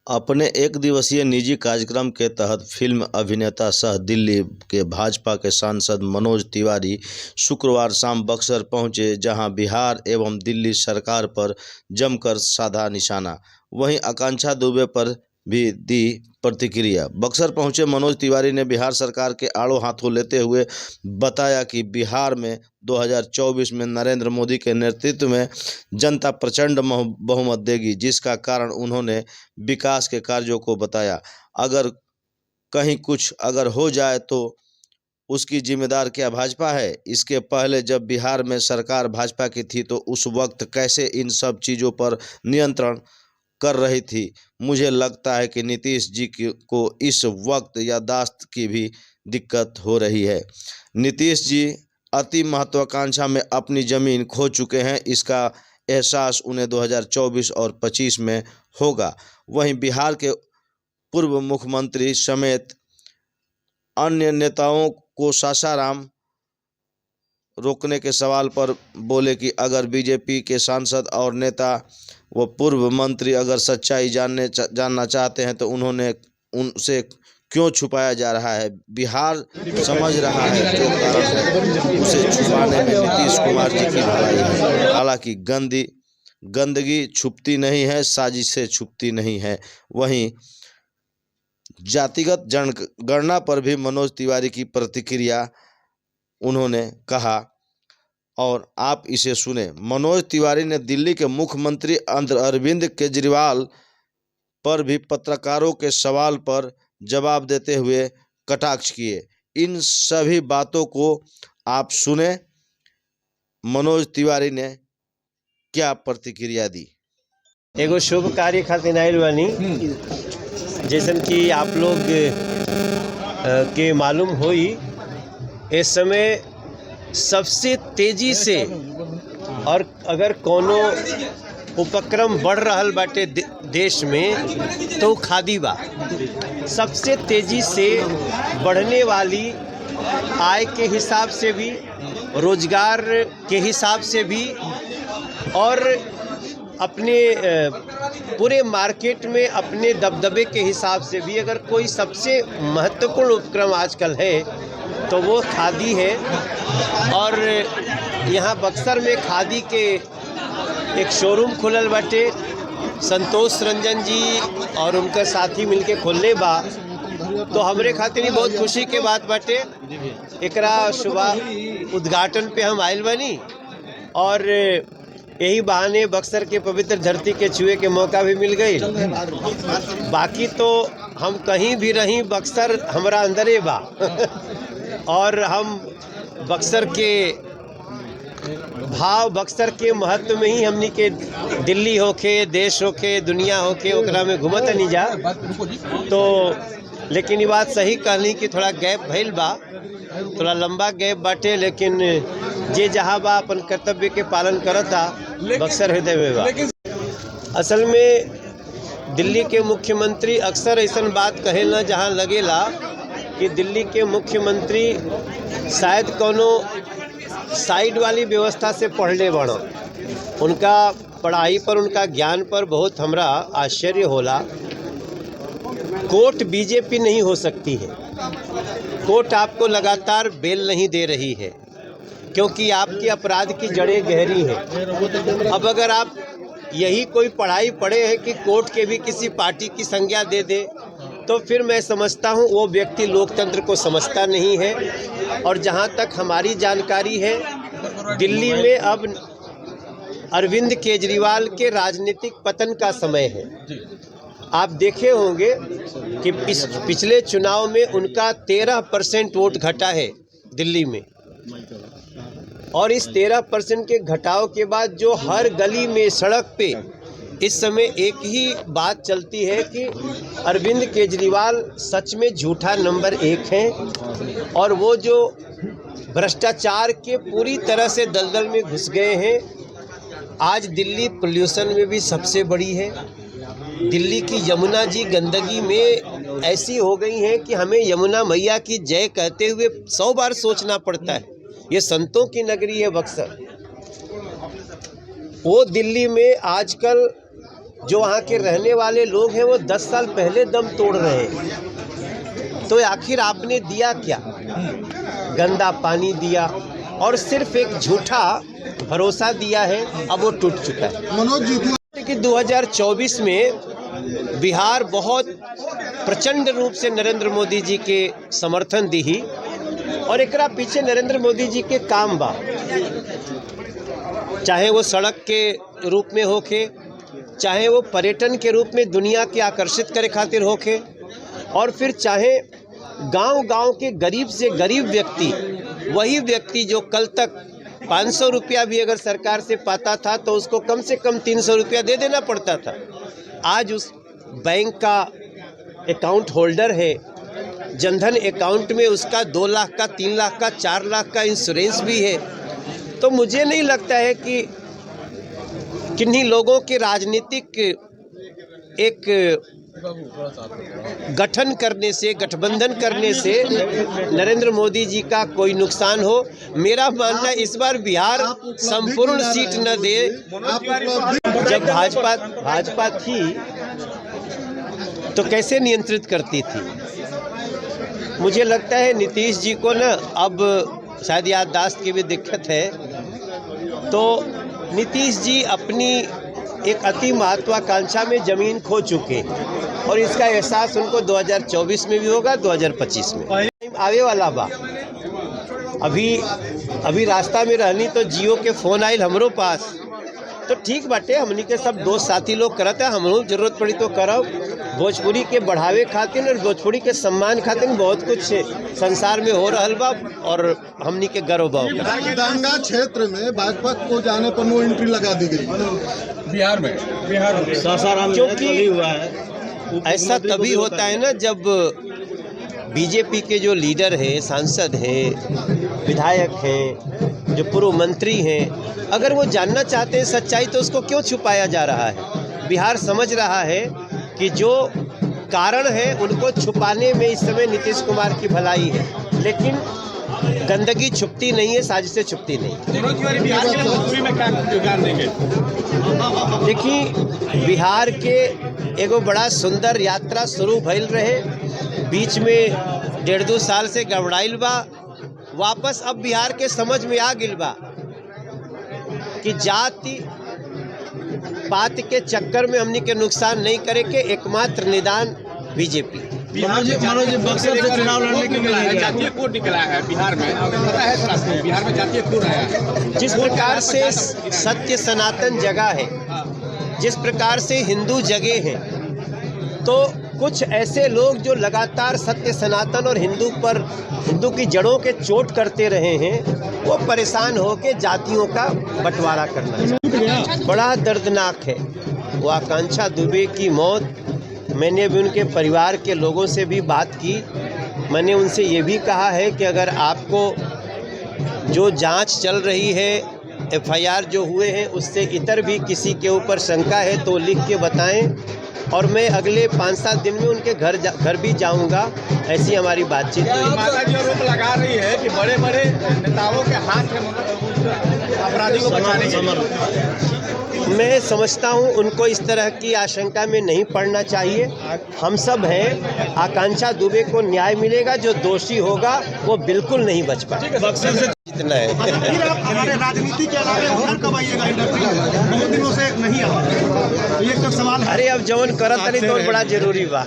अपने एक दिवसीय निजी कार्यक्रम के तहत फिल्म अभिनेता सह दिल्ली के भाजपा के सांसद मनोज तिवारी शुक्रवार शाम बक्सर पहुंचे, जहां बिहार एवं दिल्ली सरकार पर जमकर साधा निशाना। वहीं आकांक्षा दुबे पर भी दी प्रतिक्रिया। बक्सर पहुंचे मनोज तिवारी ने बिहार सरकार के आड़ों हाथों लेते हुए बताया कि बिहार में 2024 में नरेंद्र मोदी के नेतृत्व में जनता प्रचंड बहुमत देगी, जिसका कारण उन्होंने विकास के कार्यों को बताया। अगर कहीं कुछ अगर हो जाए तो उसकी जिम्मेदार क्या भाजपा है? इसके पहले जब बिहार में सरकार भाजपा की थी तो उस वक्त कैसे इन सब चीज़ों पर नियंत्रण कर रही थी? मुझे लगता है कि नीतीश जी को इस वक्त याददाश्त की भी दिक्कत हो रही है। नीतीश जी अति महत्वाकांक्षा में अपनी ज़मीन खो चुके हैं, इसका एहसास उन्हें 2024 और 25 में होगा। वहीं बिहार के पूर्व मुख्यमंत्री समेत अन्य नेताओं को सासाराम रोकने के सवाल पर बोले कि अगर बीजेपी के सांसद और नेता व पूर्व मंत्री अगर सच्चाई जानना चाहते हैं तो उनसे क्यों छुपाया जा रहा है? बिहार समझ रहा है जो कारण है, उसे छुपाने में नीतीश कुमार जी की भलाई है। हालांकि गंदगी छुपती नहीं है, साजिशें छुपती नहीं है। वहीं जातिगत जनगणना पर भी मनोज तिवारी की प्रतिक्रिया उन्होंने कहा, और आप इसे सुने। मनोज तिवारी ने दिल्ली के मुख्यमंत्री अरविंद केजरीवाल पर भी पत्रकारों के सवाल पर जवाब देते हुए कटाक्ष किए। इन सभी बातों को आप सुने, मनोज तिवारी ने क्या प्रतिक्रिया दी। एगो शुभ कार्य खातिर आयल बानी, जैसन कि आप लोग के मालूम होई, इस समय सबसे तेजी से और अगर कोनो उपक्रम बढ़ रहल बाटे देश में तो खादी बा। सबसे तेजी से बढ़ने वाली आय के हिसाब से भी, रोजगार के हिसाब से भी और अपने पूरे मार्केट में अपने दबदबे के हिसाब से भी अगर कोई सबसे महत्वपूर्ण उपक्रम आजकल है तो वो खादी है। और यहाँ बक्सर में खादी के एक शोरूम खुलल बाटे, संतोष रंजन जी और उनका साथी मिलके खोलले बा। तो हमरे खातिर ही बहुत खुशी के बात बाटे। एकरा शुभ उद्घाटन पे हम आयल बानी और यही बहाने बक्सर के पवित्र धरती के छुए के मौका भी मिल गई। बाकी तो हम कहीं भी रहीं, बक्सर हमारा अंदरे बा और हम बक्सर के भाव, बक्सर के महत्व में ही हमनी के दिल्ली होके, देश होके, दुनिया होके ओकरा में घूमत नहीं जा। तो लेकिन ये बात सही कहनी कि थोड़ा गैप भइल बा, थोड़ा लंबा गैप बाटे, लेकिन जे जहाँ बा अपन कर्तव्य के पालन करता बक्सर हृदय में बा। असल में दिल्ली के मुख्यमंत्री अक्सर ऐसा बात कहेला जहाँ लगेला कि दिल्ली के मुख्यमंत्री शायद कोनो साइड वाली व्यवस्था से पढ़ले बड़ा। उनका पढ़ाई पर, उनका ज्ञान पर बहुत हमरा आश्चर्य होला। कोर्ट बीजेपी नहीं हो सकती है, कोर्ट आपको लगातार बेल नहीं दे रही है क्योंकि आपके अपराध की जड़ें गहरी हैं। अब अगर आप यही कोई पढ़ाई पढ़े हैं कि कोर्ट के भी किसी पार्टी की संज्ञा दे दे तो फिर मैं समझता हूँ वो व्यक्ति लोकतंत्र को समझता नहीं है। और जहाँ तक हमारी जानकारी है, दिल्ली में अब अरविंद केजरीवाल के राजनीतिक पतन का समय है। आप देखे होंगे कि पिछले चुनाव में उनका 13% वोट घटा है दिल्ली में, और इस 13% के घटाव के बाद जो हर गली में, सड़क पे इस समय एक ही बात चलती है कि अरविंद केजरीवाल सच में झूठा नंबर 1 हैं और वो जो भ्रष्टाचार के पूरी तरह से दलदल में घुस गए हैं। आज दिल्ली पोल्यूशन में भी सबसे बड़ी है। दिल्ली की यमुना जी गंदगी में ऐसी हो गई हैं कि हमें यमुना मैया की जय कहते हुए 100 बार सोचना पड़ता है। ये संतों की नगरी है बक्सर। वो दिल्ली में आजकल जो वहाँ के रहने वाले लोग हैं वो 10 साल पहले दम तोड़ रहे हैं। तो आखिर आपने दिया क्या? गंदा पानी दिया और सिर्फ एक झूठा भरोसा दिया है, अब वो टूट चुका है। मनोज जी कि 2024 में बिहार बहुत प्रचंड रूप से नरेंद्र मोदी जी के समर्थन दी और एकरा पीछे नरेंद्र मोदी जी के काम बा, चाहे वो सड़क के रूप में होके, चाहे वो पर्यटन के रूप में दुनिया के आकर्षित करे खातिर होके, और फिर चाहे गांव-गांव के गरीब से गरीब व्यक्ति, वही व्यक्ति जो कल तक 500 रुपया भी अगर सरकार से पाता था तो उसको कम से कम 300 रुपया दे देना पड़ता था, आज उस बैंक का अकाउंट होल्डर है, जनधन अकाउंट में उसका 2 लाख का, 3 लाख का, 4 लाख का इंश्योरेंस भी है। तो मुझे नहीं लगता है कि किन्हीं लोगों के राजनीतिक एक गठन करने से, गठबंधन करने से नरेंद्र मोदी जी का कोई नुकसान हो। मेरा मानना इस बार बिहार संपूर्ण सीट न दे। जब भाजपा थी तो कैसे नियंत्रित करती थी? मुझे लगता है नीतीश जी को ना अब शायद याददाश्त की भी दिक्कत है, तो नीतीश जी अपनी एक अति महत्वाकांक्षा में ज़मीन खो चुके और इसका एहसास उनको 2024 में भी होगा, 2025 में आवे वाला बा। अभी रास्ता में रहनी तो जियो के फ़ोन आयल हमरो पास, तो ठीक बाटे, हमनी के सब दोस्त साथी लोग करते हैं, हमरो जरूरत पड़ी तो करब। भोजपुरी के बढ़ावे खातिर और भोजपुरी के सम्मान खातिर बहुत कुछ संसार में हो रहल बा और हमनी के गर्व बा। दंगा क्षेत्र में भाजपा को जाने पर नो एंट्री लगा दी गई बिहार में सासाराम क्योंकि हुआ है। ऐसा तभी होता है ना जब बीजेपी के जो लीडर हैं, सांसद हैं, विधायक हैं, जो पूर्व मंत्री हैं, अगर वो जानना चाहते हैं सच्चाई तो उसको क्यों छुपाया जा रहा है? बिहार समझ रहा है कि जो कारण है उनको छुपाने में इस समय नीतीश कुमार की भलाई है, लेकिन गंदगी छुपती नहीं है, साजिशें छुपती नहीं। देखिए, बिहार के एगो बड़ा सुंदर यात्रा शुरू भइल रहे, बीच में 1.5-2 साल से गड़बड़ाइल बा, वापस अब बिहार के समझ में आ गिल बा कि जाति पात के चक्कर में हमनी के नुकसान नहीं करे के एकमात्र निदान बीजेपी। मनोज बक्सर से चुनाव लड़ने के लिए जातीय कोड निकला है बिहार में, पता है सर? बिहार में जातीय कोड आया है। जिस प्रकार से सत्य सनातन जगह है, जिस प्रकार से हिंदू जगह हैं, तो कुछ ऐसे लोग जो लगातार सत्य सनातन और हिंदू की जड़ों के चोट करते रहे हैं, वो परेशान होकर जातियों का बंटवारा करना बड़ा दर्दनाक है। वो आकांक्षा दुबे की मौत, मैंने भी उनके परिवार के लोगों से भी बात की, मैंने उनसे ये भी कहा है कि अगर आपको जो जांच चल रही है, एफआईआर जो हुए हैं, उससे इतर भी किसी के ऊपर शंका है तो लिख के बताएं, और मैं अगले 5-7 दिन में उनके घर भी जाऊंगा। ऐसी हमारी बातचीत हुई। माता जी आरोप लगा रही है कि बड़े बड़े नेताओं के हाथ में अपराधी को बचाने के लिए। मैं समझता हूं उनको इस तरह की आशंका में नहीं पड़ना चाहिए। हम सब हैं, आकांक्षा दुबे को न्याय मिलेगा, जो दोषी होगा वो बिल्कुल नहीं बच पाएगा। जितना है हमारे राजनीति के अलावे और कब आइएगा इंडस्ट्री? बहुत दिनों से नहीं आ, तो ये सब सवाल है। अरे अब जवन करत नहीं तो बड़ा जरूरी बा।